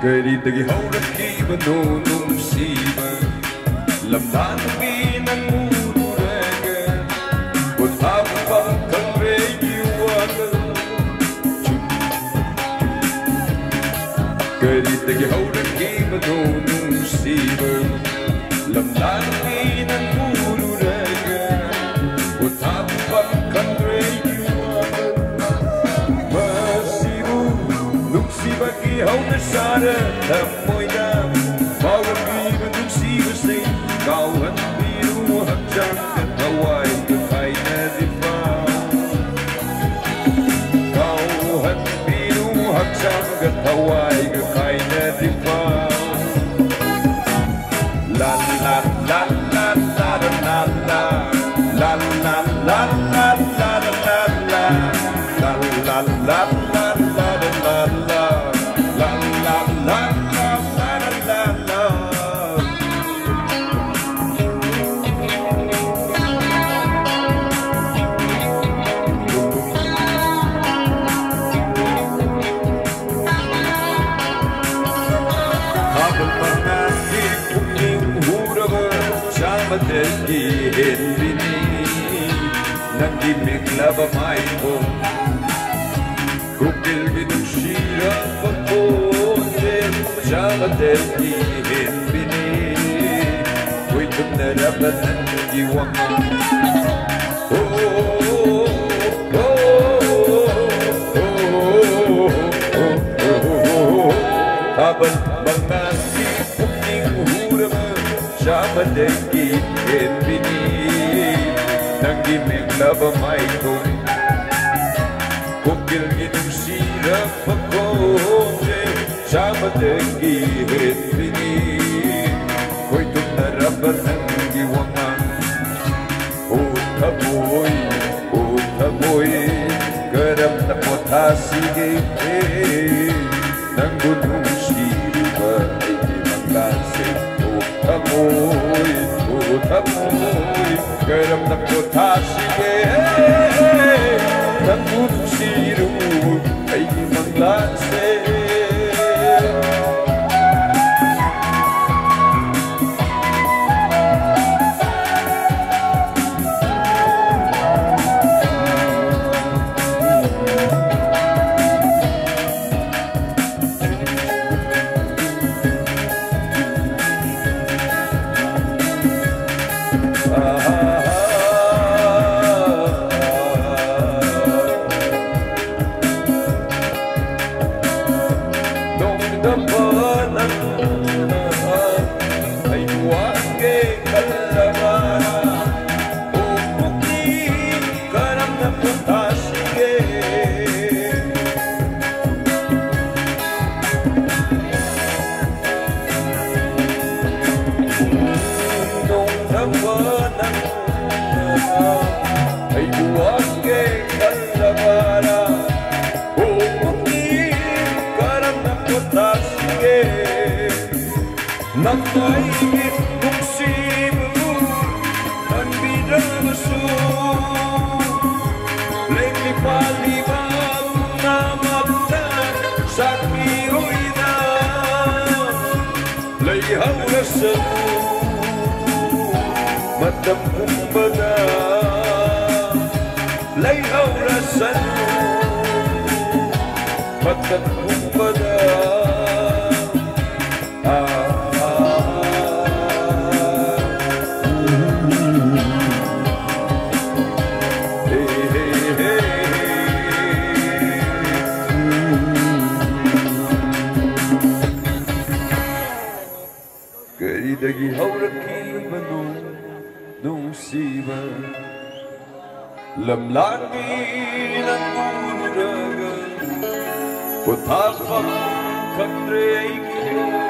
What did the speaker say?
Karitagi haurakibano nungsiba lamdanabi nangururaga Uthabang kangrayuwaga Karitagi haurakibano nungsiba lamdanabi nangururaga Uthabang kangrayuwaga Masibu nungsiba ki haunasara tamoida Mawagiba nungsiba say Kauhan biru hakjang katawai Kekay na diba Kauhan biru hakjang katawai Kekay na diba La la la la la la la la La la la la la la la la La la la la la la la La la la la la la la Madagi Henbini Nandi Miklaba Maiko Kukil Ginushira Pakote Shamadagi Henbini Kuitum Naraban Nandi Wama Oh oh oh oh Habal Bangasi Puking Hurama Shamadagi Henbini Nanggi Miklaba Maiko Kukil Ginushira Pakote Shamadagi Henbini Kuitum Naraban Nandi Wama Utaboy Garam na Potasige Nanggunung Shiriba Ay Manglase Utaboy Garam na Potasige Nanggunung Shiriba Ay Manglase Nangayit kong simu Ang binabaso Lemli palibag na magtan Sa kiyo'y na Layhaw na sa Matam kumbada Layhaw na sa Matam kumbada Karitagi haurakibano nungsiba Lamlagi nangururaga Uthabang kangrayuwaga